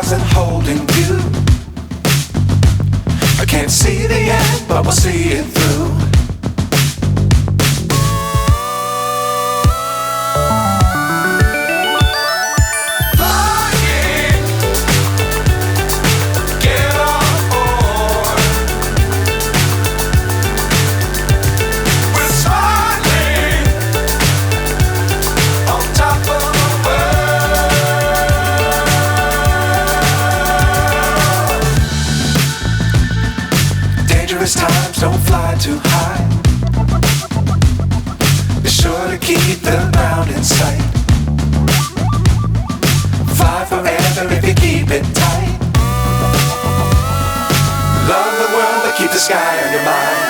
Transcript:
stars and holding you. I can't see the end, but we'll see it through. Times don't fly too high. Be sure to keep the ground in sight. Fly forever if you keep it tight. Love the world but keep the sky on your mind.